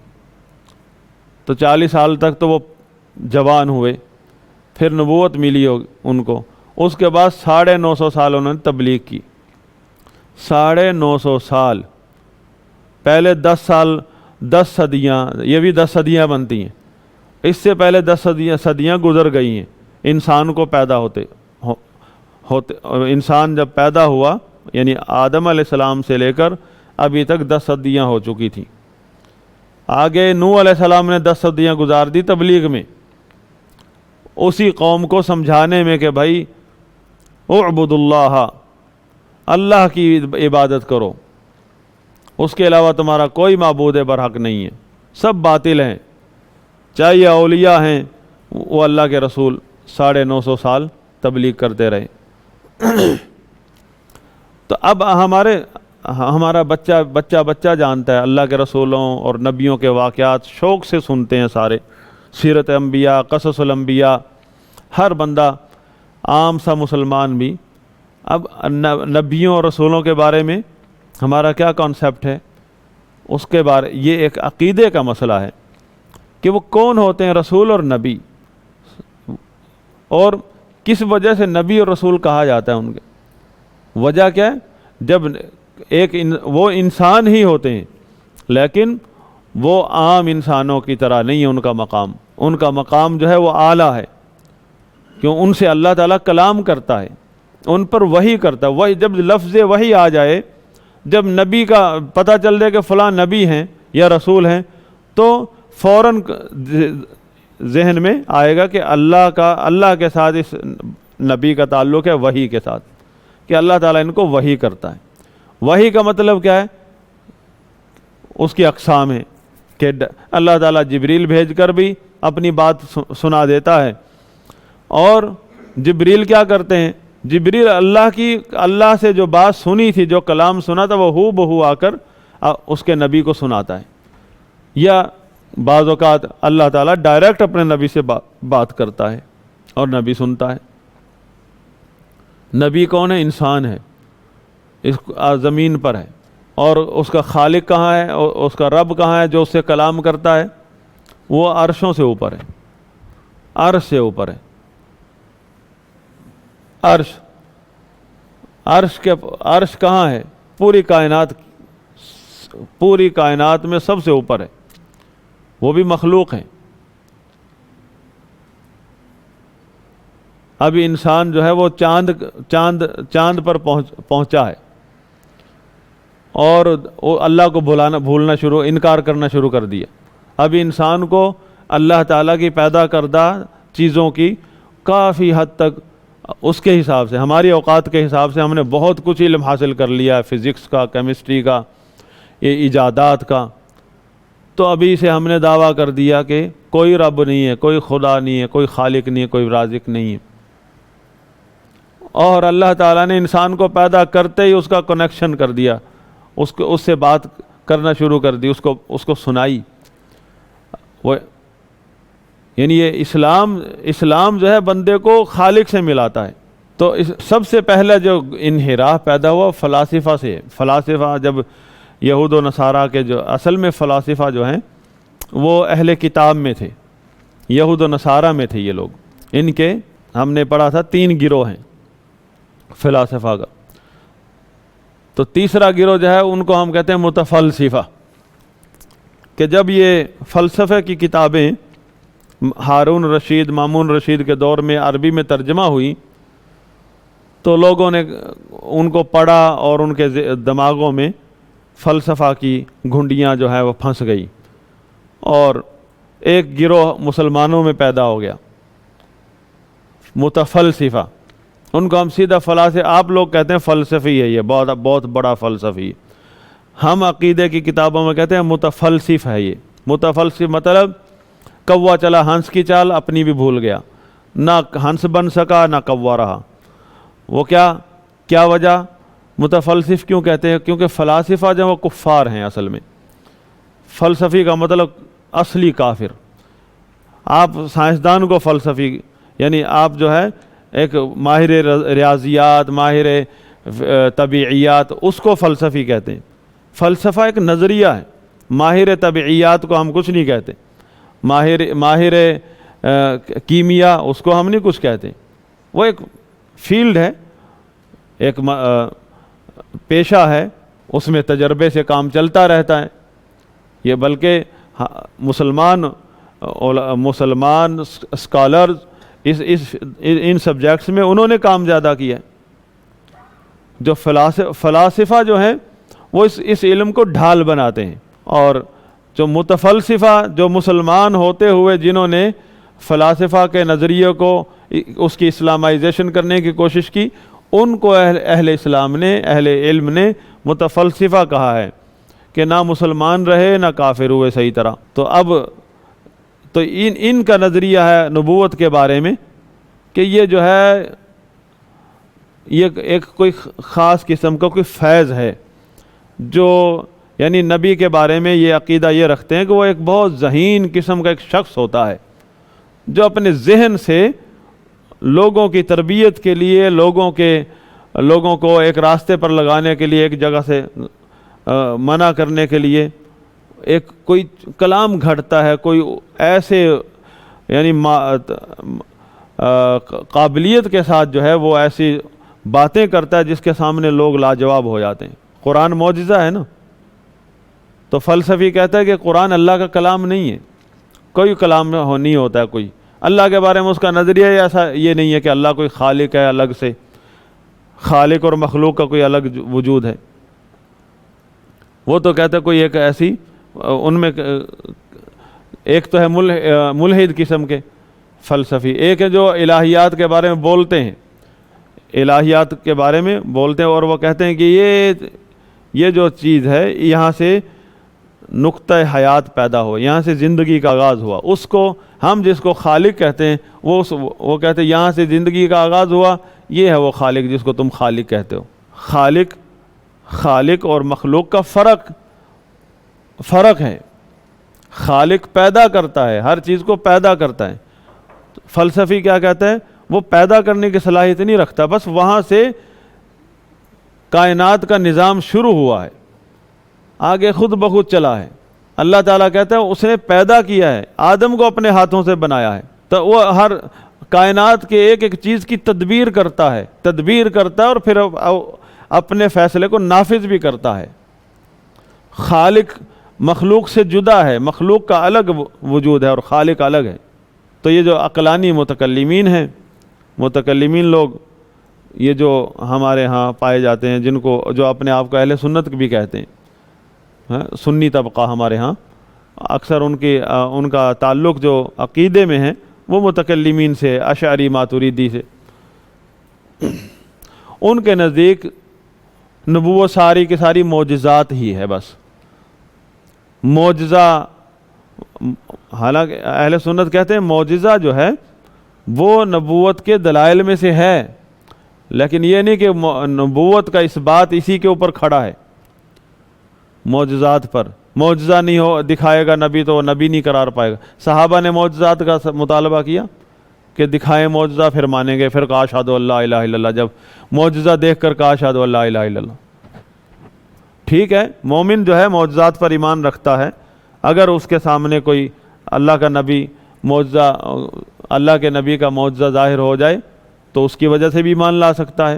Speaker 1: تو 40 سال تک تو وہ جوان ہوئے، پھر نبوت ملی ان کو، اس کے بعد 950 سال انہوں نے تبلیغ کی، 950 سال۔ پہلے 10 سال، 10 صدیاں، یہ بھی 10 صدیاں بنتی ہیں، اس سے پہلے 10 صدیاں گزر گئی ہیں انسان کو پیدا ہوتے انسان جب پیدا ہوا، یعنی آدم علیہ السلام سے لے کر ابھی تک 10 صدیاں ہو چکی تھیں۔ آگے نوح علیہ السلام نے 10 صدیاں گزار دی تبلیغ میں، اسی قوم کو سمجھانے میں کہ بھائی اعبد اللہ، اللہ کی عبادت کرو، اس کے علاوہ تمہارا کوئی معبود برحق نہیں ہے، سب باطل ہیں، چاہے یہ اولیاء ہیں۔ وہ اللہ کے رسول 950 سال تبلیغ کرتے رہے۔ تو اب ہمارا بچہ جانتا ہے اللہ کے رسولوں اور نبیوں کے واقعات، شوق سے سنتے ہیں سارے، سیرت انبیاء، قصص الانبیاء، ہر بندہ عام سا مسلمان بھی۔ اب نبیوں اور رسولوں کے بارے میں ہمارا کیا کانسیپٹ ہے، اس کے بارے، یہ ایک عقیدے کا مسئلہ ہے کہ وہ کون ہوتے ہیں رسول اور نبی، اور کس وجہ سے نبی اور رسول کہا جاتا ہے ان کے، وجہ کیا ہے؟ جب وہ انسان ہی ہوتے ہیں، لیکن وہ عام انسانوں کی طرح نہیں ہے، ان کا مقام جو ہے وہ اعلیٰ ہے، کیوں؟ ان سے اللہ تعالیٰ کلام کرتا ہے، ان پر وحی کرتا ہے۔ وہی جب لفظ وحی آ جائے، جب نبی کا پتہ چل جائے کہ فلاں نبی ہیں یا رسول ہیں، تو فوراً ذہن میں آئے گا کہ اللہ کے ساتھ اس نبی کا تعلق ہے وحی کے ساتھ، کہ اللہ تعالیٰ ان کو وحی کرتا ہے۔ وحی کا مطلب کیا ہے؟ اس کی اقسام ہے کہ اللہ تعالیٰ جبریل بھیج کر بھی اپنی بات سنا دیتا ہے، اور جبریل کیا کرتے ہیں؟ جبریل اللہ سے جو بات سنی تھی، جو کلام سنا تھا، وہ ہو بہو آ کر اس کے نبی کو سناتا ہے، یا بعض اوقات اللہ تعالیٰ ڈائریکٹ اپنے نبی سے بات کرتا ہے اور نبی سنتا ہے۔ نبی کون ہے؟ انسان ہے، اس زمین پر ہے، اور اس کا خالق کہاں ہے، اور اس کا رب کہاں ہے جو اس سے کلام کرتا ہے؟ وہ عرشوں سے اوپر ہے، عرش سے اوپر ہے۔ عرش کہاں ہے؟ پوری کائنات میں سب سے اوپر ہے، وہ بھی مخلوق ہیں۔ ابھی انسان جو ہے وہ چاند پر پہنچا ہے، اور اللہ کو بھولنا انکار کرنا شروع کر دیا۔ ابھی انسان کو اللہ تعالیٰ کی پیدا کردہ چیزوں کی کافی حد تک اس کے حساب سے، ہماری اوقات کے حساب سے ہم نے بہت کچھ علم حاصل کر لیا ہے، فزکس کا، کیمسٹری کا، یہ ایجادات کا۔ تو ابھی سے ہم نے دعویٰ کر دیا کہ کوئی رب نہیں ہے، کوئی خدا نہیں ہے، کوئی خالق نہیں ہے، کوئی رازق نہیں ہے، اور اللہ تعالیٰ نے انسان کو پیدا کرتے ہی اس کا کنیکشن کر دیا، اس سے بات کرنا شروع کر دی، اس کو سنائی۔ یعنی یہ اسلام جو ہے بندے کو خالق سے ملاتا ہے۔ تو سب سے پہلے جو انحراف پیدا ہوا فلاسفہ سے۔ فلاسفہ جب یہود و نصارہ کے جو اصل میں فلاسفہ جو ہیں وہ اہل کتاب میں تھے، یہود و نصارہ میں تھے یہ لوگ۔ ان کے ہم نے پڑھا تھا 3 گروہ ہیں فلاسفہ کا۔ تو تیسرا گروہ جو ہے ان کو ہم کہتے ہیں متفلسفہ، کہ جب یہ فلسفے کی کتابیں ہارون رشید، مامون رشید کے دور میں عربی میں ترجمہ ہوئی، تو لوگوں نے ان کو پڑھا اور ان کے دماغوں میں فلسفہ کی گھنڈیاں جو ہے وہ پھنس گئی، اور ایک گروہ مسلمانوں میں پیدا ہو گیا متفلسفہ۔ ان کو ہم سیدھا آپ لوگ کہتے ہیں فلسفی ہے، یہ بہت بڑا فلسفی ہے۔ ہم عقیدے کی کتابوں میں کہتے ہیں متفلسف ہے یہ۔ متفلسف مطلب کوا چلا ہنس کی چال، اپنی بھی بھول گیا، نہ ہنس بن سکا نہ کوا رہا۔ وہ کیا وجہ؟ متفلسف کیوں کہتے ہیں؟ کیونکہ فلاسفہ جو وہ کفار ہیں اصل میں۔ فلسفی کا مطلب اصلی کافر۔ آپ سائنسدان کو فلسفی، یعنی آپ جو ہے ایک ماہر ریاضیات، ماہر طبیعیات، اس کو فلسفی کہتے ہیں۔ فلسفہ ایک نظریہ ہے، ماہر طبیعیات کو ہم کچھ نہیں کہتے، ماہر کیمیا، اس کو ہم نہیں کچھ کہتے، وہ ایک فیلڈ ہے، ایک پیشہ ہے، اس میں تجربے سے کام چلتا رہتا ہے۔ یہ بلکہ مسلمان اسکالرز ان سبجیکٹس میں انہوں نے کام زیادہ کیا ہے۔ جو فلاسفہ جو ہیں وہ اس علم کو ڈھال بناتے ہیں، اور جو متفلسفہ، جو مسلمان ہوتے ہوئے جنہوں نے فلاسفہ کے نظریے کو اس کی اسلامائزیشن کرنے کی کوشش کی، ان کو اہل اسلام نے، اہل علم نے متفلسفہ کہا ہے کہ نہ مسلمان رہے نہ کافر ہوئے صحیح طرح۔ تو ان کا نظریہ ہے نبوت کے بارے میں کہ یہ جو ہے یہ ایک کوئی خاص قسم کا کوئی فیض ہے، جو یعنی نبی کے بارے میں یہ عقیدہ یہ رکھتے ہیں کہ وہ ایک بہت ذہین قسم کا ایک شخص ہوتا ہے، جو اپنے ذہن سے لوگوں کی تربیت کے لیے، لوگوں کو ایک راستے پر لگانے کے لیے، ایک جگہ سے منع کرنے کے لیے ایک کوئی کلام گھڑتا ہے، کوئی ایسے یعنی قابلیت کے ساتھ جو ہے وہ ایسی باتیں کرتا ہے جس کے سامنے لوگ لاجواب ہو جاتے ہیں۔ قرآن معجزہ ہے نا، تو فلسفی کہتا ہے کہ قرآن اللہ کا کلام نہیں ہے، کوئی کلام نہیں ہوتا ہے کوئی، اللہ کے بارے میں اس کا نظریہ ایسا یہ نہیں ہے کہ اللہ کوئی خالق ہے، الگ سے خالق اور مخلوق کا کوئی الگ وجود ہے۔ وہ تو کہتا ہے کوئی ایک ایسی، ان میں ایک تو ہے ملحد قسم کے فلسفی، ایک ہے جو الہیات کے بارے میں بولتے ہیں، الہیات کے بارے میں بولتے ہیں، اور وہ کہتے ہیں کہ یہ جو چیز ہے یہاں سے نقطہ حیات پیدا ہو، یہاں سے زندگی کا آغاز ہوا، اس کو ہم جس کو خالق کہتے ہیں وہ کہتے ہیں یہاں سے زندگی کا آغاز ہوا، یہ ہے وہ خالق جس کو تم خالق کہتے ہو۔ خالق اور مخلوق کا فرق ہے۔ خالق پیدا کرتا ہے، ہر چیز کو پیدا کرتا ہے۔ فلسفی کیا کہتا ہے؟ وہ پیدا کرنے کی صلاحیت نہیں رکھتا، بس وہاں سے کائنات کا نظام شروع ہوا ہے، آگے خود بخود چلا ہے۔ اللہ تعالیٰ کہتا ہے اس نے پیدا کیا ہے، آدم کو اپنے ہاتھوں سے بنایا ہے، تو وہ ہر کائنات کے ایک ایک چیز کی تدبیر کرتا ہے اور پھر اپنے فیصلے کو نافذ بھی کرتا ہے۔ خالق مخلوق سے جدا ہے، مخلوق کا الگ وجود ہے اور خالق الگ ہے۔ تو یہ جو عقلانی متکلمین ہیں، متکلمین لوگ، یہ جو ہمارے ہاں پائے جاتے ہیں، جو اپنے آپ کو اہل سنت بھی کہتے ہیں، سنی طبقہ ہمارے ہاں، اکثر ان کا تعلق جو عقیدے میں ہے وہ متکلمین سے، اشعری ماتوریدی سے۔ ان کے نزدیک نبوت ساری کی ساری معجزات ہی ہے، بس معجزہ۔ حالانکہ اہل سنت کہتے ہیں معجزہ جو ہے وہ نبوت کے دلائل میں سے ہے، لیکن یہ نہیں کہ نبوت کا اس بات اسی کے اوپر کھڑا ہے۔ معجزات پر معجزہ نہیں دکھائے گا نبی تو نبی نہیں قرار پائے گا۔ صحابہ نے معجزات کا مطالبہ کیا کہ دکھائیں معجزہ پھر مانیں گے، پھر کہا اشہدو ان لا الہ الا اللہ، جب معجزہ دیکھ کر کہا اشہدو ان لا الہ الا اللہ۔ ٹھیک ہے، مومن جو ہے معجزات پر ایمان رکھتا ہے، اگر اس کے سامنے کوئی اللہ کا نبی معجزہ، اللہ کے نبی کا معجزہ ظاہر ہو جائے تو اس کی وجہ سے بھی ایمان لا سکتا ہے،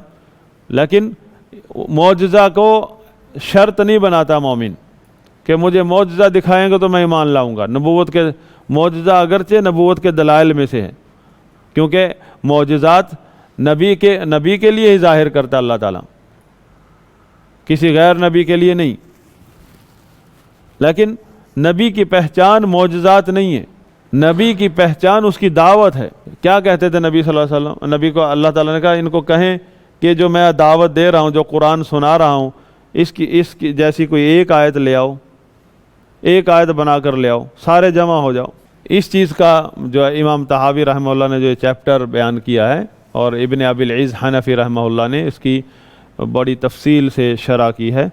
Speaker 1: لیکن معجزہ کو شرط نہیں بناتا مومن کہ مجھے معجزہ دکھائیں گے تو میں ایمان لاؤں گا۔ نبوت کے معجزہ اگرچہ نبوت کے دلائل میں سے ہے، کیونکہ معجزات نبی کے لیے ہی ظاہر کرتا اللہ تعالیٰ، کسی غیر نبی کے لیے نہیں۔ لیکن نبی کی پہچان معجزات نہیں ہے، نبی کی پہچان اس کی دعوت ہے۔ کیا کہتے تھے نبی صلی اللہ علیہ وسلم؟ نبی کو اللہ تعالیٰ نے کہا ان کو کہیں کہ جو میں دعوت دے رہا ہوں، جو قرآن سنا رہا ہوں، اس کی جیسی کوئی ایک آیت لے آؤ، ایک آیت بنا کر لے آؤ، سارے جمع ہو جاؤ۔ اس چیز کا جو امام طحاوی رحمہ اللہ نے جو چیپٹر بیان کیا ہے، اور ابن ابی العز حنفی رحمہ اللہ نے اس کی بڑی تفصیل سے شرح کی ہے،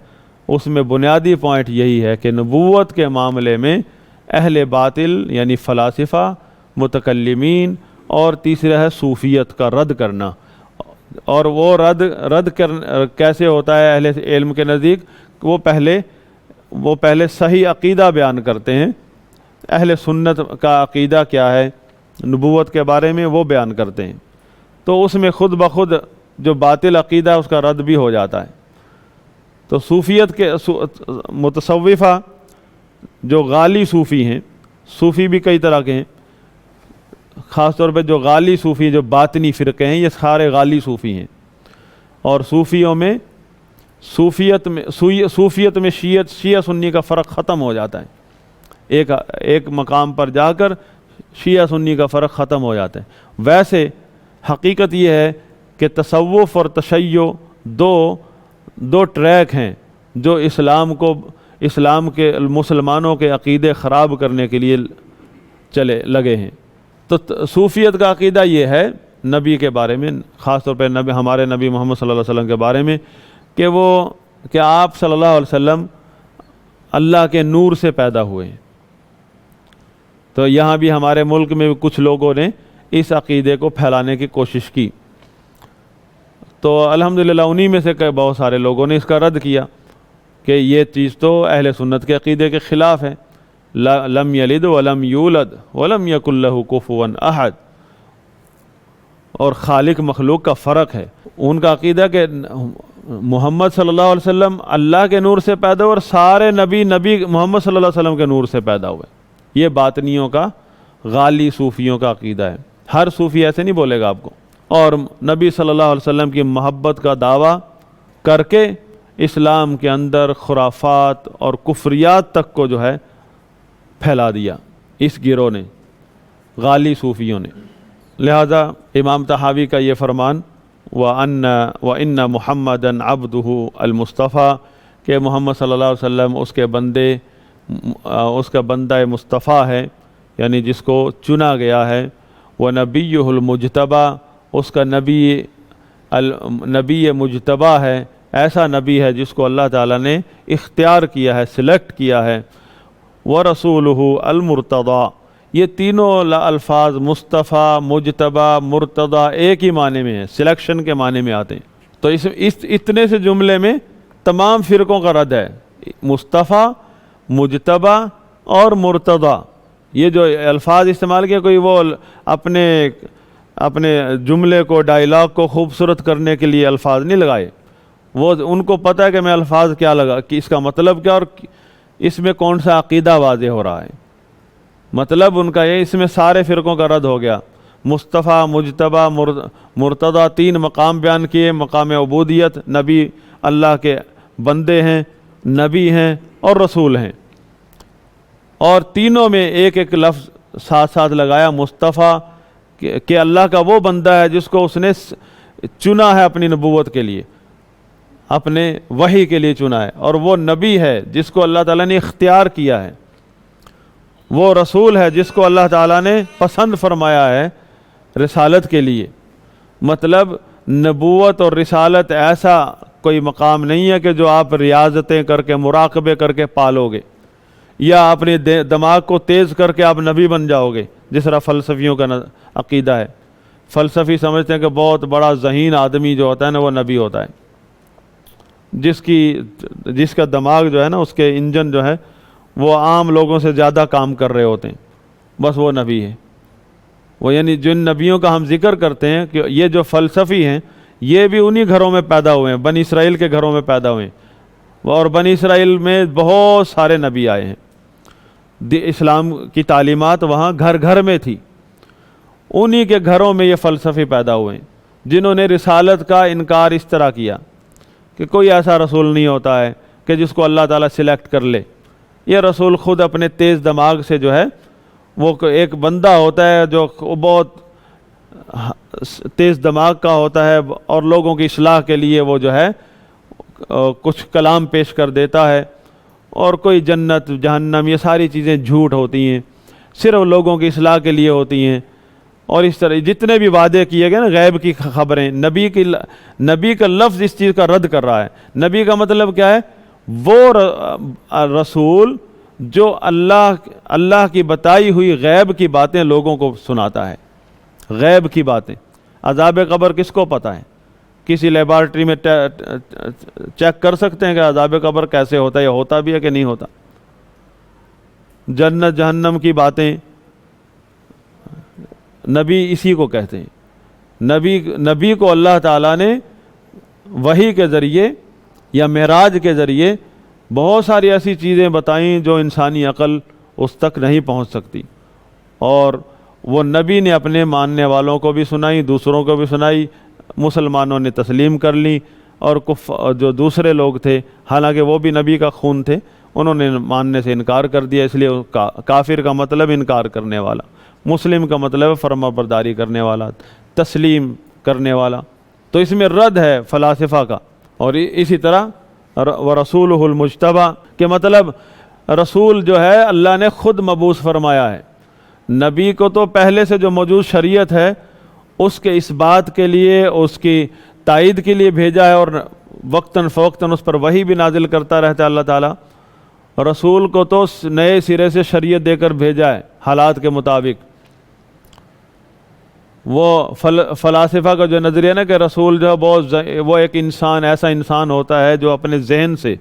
Speaker 1: اس میں بنیادی پوائنٹ یہی ہے کہ نبوت کے معاملے میں اہل باطل یعنی فلاسفہ، متکلمین، اور تیسرا ہے صوفیت کا رد کرنا۔ اور وہ رد کیسے ہوتا ہے اہل علم کے نزدیک؟ وہ پہلے صحیح عقیدہ بیان کرتے ہیں، اہل سنت کا عقیدہ کیا ہے، نبوت کے بارے میں وہ بیان کرتے ہیں، تو اس میں خود بخود جو باطل عقیدہ ہے اس کا رد بھی ہو جاتا ہے۔ تو صوفیت کے متصوفہ جو غالی صوفی ہیں، صوفی بھی کئی طرح کے ہیں، خاص طور پہ جو غالی صوفی جو باطنی فرقے ہیں یہ سارے غالی صوفی ہیں، اور صوفیوں میں صوفیت میں شیعہ سنی کا فرق ختم ہو جاتا ہے، ایک مقام پر جا کر شیعہ سنی کا فرق ختم ہو جاتا ہے۔ ویسے حقیقت یہ ہے کہ تصوف اور تشیع دو ٹریک ہیں جو اسلام کے مسلمانوں کے عقیدے خراب کرنے کے لیے لگے ہیں۔ تو صوفیت کا عقیدہ یہ ہے نبی کے بارے میں، خاص طور پہ ہمارے نبی محمد صلی اللہ علیہ وسلم کے بارے میں، کہ آپ صلی اللہ علیہ وسلم اللہ کے نور سے پیدا ہوئے ہیں۔ تو یہاں بھی ہمارے ملک میں کچھ لوگوں نے اس عقیدے کو پھیلانے کی کوشش کی، تو الحمدللہ انہی میں سے بہت سارے لوگوں نے اس کا رد کیا کہ یہ چیز تو اہل سنت کے عقیدے کے خلاف ہے، لم یلد ولم یولد ولم یکن لہ کفوا احد، اور خالق مخلوق کا فرق ہے۔ ان کا عقیدہ کہ محمد صلی اللہ علیہ وسلم اللہ کے نور سے پیدا ہوئے اور سارے نبی محمد صلی اللہ علیہ وسلم کے نور سے پیدا ہوئے، یہ باطنیوں کا غالی صوفیوں کا عقیدہ ہے۔ ہر صوفی ایسے نہیں بولے گا آپ کو، اور نبی صلی اللہ علیہ وسلم کی محبت کا دعویٰ کر کے اسلام کے اندر خرافات اور کفریات تک کو جو ہے پھیلا دیا اس گروہ نے، غالی صوفیوں نے۔ لہذا امام طحاوی کا یہ فرمان وَإِنَّ مُحَمَّدًا عَبْدُهُ الْمُصْطَفَى، کہ محمد صلی اللہ علیہ وسلم اس کا بندہ مصطفیٰ ہے، یعنی جس کو چنا گیا ہے، وَنَبِيُّهُ الْمُجْتَبَى، اس کا نبی مجتبہ ہے، ایسا نبی ہے جس کو اللہ تعالیٰ نے اختیار کیا ہے، سلیکٹ کیا ہے، وَرَسُولُهُ الْمُرْتَضَى، یہ تینوں الفاظ مصطفیٰ، مجتبہ، مرتضیٰ ایک ہی معنی میں ہیں، سلیکشن کے معنی میں آتے ہیں۔ تو اتنے سے جملے میں تمام فرقوں کا رد ہے، مصطفیٰ، مجتبہ اور مرتضیٰ، یہ جو الفاظ استعمال کیا، کوئی وہ اپنے جملے کو، ڈائلاگ کو خوبصورت کرنے کے لیے الفاظ نہیں لگائے، وہ ان کو پتہ ہے کہ میں الفاظ کیا لگا، کہ اس کا مطلب کیا اور اس میں کون سا عقیدہ واضح ہو رہا ہے۔ مطلب ان کا یہ، اس میں سارے فرقوں کا رد ہو گیا۔ مصطفیٰ، مجتبہ، مرتضیٰ، تین مقام بیان کیے، مقام عبودیت، نبی اللہ کے بندے ہیں، نبی ہیں اور رسول ہیں، اور تینوں میں ایک ایک لفظ ساتھ ساتھ لگایا، مصطفیٰ کہ اللہ کا وہ بندہ ہے جس کو اس نے چنا ہے اپنی نبوت کے لیے، اپنے وحی کے لیے چنا ہے، اور وہ نبی ہے جس کو اللہ تعالیٰ نے اختیار کیا ہے، وہ رسول ہے جس کو اللہ تعالیٰ نے پسند فرمایا ہے رسالت کے لیے۔ مطلب نبوت اور رسالت ایسا کوئی مقام نہیں ہے کہ جو آپ ریاضتیں کر کے، مراقبے کر کے پالو گے، یا اپنے دماغ کو تیز کر کے آپ نبی بن جاؤ گے، جس طرح فلسفیوں کا عقیدہ ہے۔ فلسفی سمجھتے ہیں کہ بہت بڑا ذہین آدمی جو ہوتا ہے نا وہ نبی ہوتا ہے، جس کا دماغ جو ہے نا، اس کے انجن جو ہے وہ عام لوگوں سے زیادہ کام کر رہے ہوتے ہیں، بس وہ نبی ہے۔ وہ یعنی جن نبیوں کا ہم ذکر کرتے ہیں کہ یہ جو فلسفی ہیں، یہ بھی انہی گھروں میں پیدا ہوئے ہیں، بنی اسرائیل کے گھروں میں پیدا ہوئے ہیں، اور بنی اسرائیل میں بہت سارے نبی آئے ہیں، اسلام کی تعلیمات وہاں گھر گھر میں تھی، انہی کے گھروں میں یہ فلسفی پیدا ہوئے ہیں جنہوں نے رسالت کا انکار اس طرح کیا کہ کوئی ایسا رسول نہیں ہوتا ہے کہ جس کو اللہ تعالیٰ سلیکٹ کر لے، یہ رسول خود اپنے تیز دماغ سے جو ہے، وہ ایک بندہ ہوتا ہے جو بہت تیز دماغ کا ہوتا ہے، اور لوگوں کی اصلاح کے لیے وہ جو ہے کچھ کلام پیش کر دیتا ہے، اور کوئی جنت جہنم یہ ساری چیزیں جھوٹ ہوتی ہیں، صرف لوگوں کی اصلاح کے لیے ہوتی ہیں، اور اس طرح جتنے بھی وعدے کیے گئے نا غیب کی خبریں، نبی کا لفظ اس چیز کا رد کر رہا ہے۔ نبی کا مطلب کیا ہے؟ وہ رسول جو اللہ کی بتائی ہوئی غیب کی باتیں لوگوں کو سناتا ہے، غیب کی باتیں۔ عذاب قبر کس کو پتہ ہے؟ کسی لیبارٹری میں چیک کر سکتے ہیں کہ عذاب قبر کیسے ہوتا ہے، یا ہوتا بھی ہے کہ نہیں ہوتا؟ جنت جہنم کی باتیں نبی اسی کو کہتے ہیں۔ نبی کو اللہ تعالیٰ نے وحی کے ذریعے یا معراج کے ذریعے بہت ساری ایسی چیزیں بتائیں جو انسانی عقل اس تک نہیں پہنچ سکتی، اور وہ نبی نے اپنے ماننے والوں کو بھی سنائی، دوسروں کو بھی سنائی، مسلمانوں نے تسلیم کر لی، اور جو دوسرے لوگ تھے حالانکہ وہ بھی نبی کا خون تھے، انہوں نے ماننے سے انکار کر دیا۔ اس لیے کافر کا مطلب انکار کرنے والا، مسلم کا مطلب فرما برداری کرنے والا، تسلیم کرنے والا۔ تو اس میں رد ہے فلاسفہ کا۔ اور اسی طرح وَرَسُولُهُ الْمُجْتَبَى کہ مطلب رسول جو ہے اللہ نے خود مبعوث فرمایا ہے۔ نبی کو تو پہلے سے جو موجود شریعت ہے اس کے اس بات کے لیے، اس کی تائید کے لیے بھیجا ہے، اور وقتاً فوقتاً اس پر وحی بھی نازل کرتا رہتا ہے اللہ تعالیٰ۔ رسول کو تو نئے سرے سے شریعت دے کر بھیجا ہے حالات کے مطابق۔ وہ فلاسفہ کا جو نظریہ نا کہ رسول جو ہے وہ ایک انسان، ایسا انسان ہوتا ہے جو اپنے ذہن سے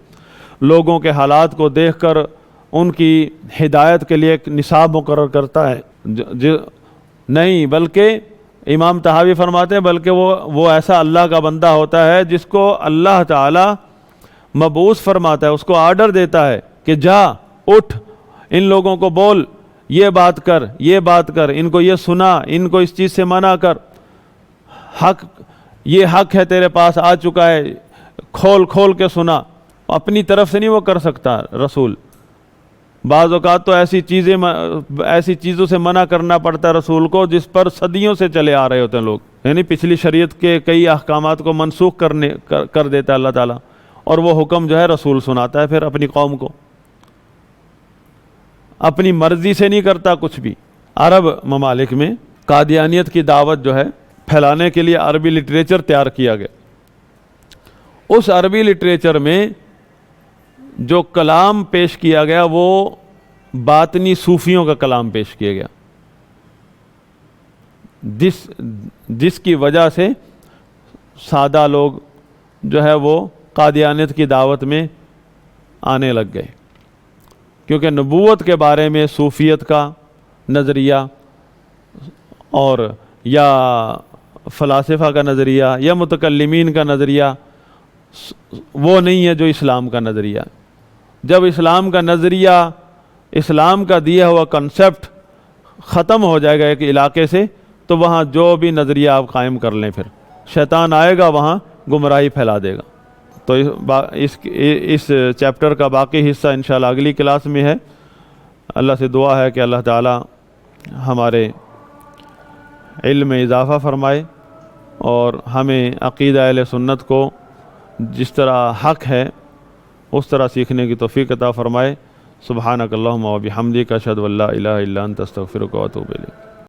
Speaker 1: لوگوں کے حالات کو دیکھ کر ان کی ہدایت کے لیے ایک نصاب مقرر کرتا ہے، نہیں، بلکہ امام طحاوی فرماتے ہیں بلکہ وہ ایسا اللہ کا بندہ ہوتا ہے جس کو اللہ تعالی مبعوث فرماتا ہے، اس کو آرڈر دیتا ہے کہ جا اٹھ، ان لوگوں کو بول، یہ بات کر، یہ بات کر، ان کو یہ سنا، ان کو اس چیز سے منع کر، حق، یہ حق ہے تیرے پاس آ چکا ہے، کھول کھول کے سنا۔ اپنی طرف سے نہیں وہ کر سکتا رسول، بعض اوقات تو ایسی چیزوں سے منع کرنا پڑتا ہے رسول کو جس پر صدیوں سے چلے آ رہے ہوتے ہیں لوگ، یعنی پچھلی شریعت کے کئی احکامات کو منسوخ کر دیتا ہے اللہ تعالیٰ، اور وہ حکم جو ہے رسول سناتا ہے پھر اپنی قوم کو، اپنی مرضی سے نہیں کرتا کچھ بھی۔ عرب ممالک میں قادیانیت کی دعوت جو ہے پھیلانے کے لیے عربی لٹریچر تیار کیا گیا۔ اس عربی لٹریچر میں جو کلام پیش کیا گیا وہ باطنی صوفیوں کا کلام پیش کیا گیا، جس کی وجہ سے سادہ لوگ جو ہے وہ قادیانیت کی دعوت میں آنے لگ گئے، کیونکہ نبوت کے بارے میں صوفیت کا نظریہ اور یا فلاسفہ کا نظریہ یا متکلمین کا نظریہ وہ نہیں ہے جو اسلام کا نظریہ ہے۔ جب اسلام کا نظریہ، اسلام کا دیا ہوا کنسپٹ ختم ہو جائے گا ایک علاقے سے، تو وہاں جو بھی نظریہ آپ قائم کر لیں پھر شیطان آئے گا وہاں گمراہی پھیلا دے گا۔ تو اس چیپٹر کا باقی حصہ انشاءاللہ اگلی کلاس میں ہے۔ اللہ سے دعا ہے کہ اللہ تعالی ہمارے علم میں اضافہ فرمائے اور ہمیں عقیدہ اہل سنت کو جس طرح حق ہے اس طرح سیکھنے کی توفیق عطا فرمائے۔ سبحانک اللہم و بحمدک اشہد ان لا الہ الا انت استغفرک و اتوب الیک۔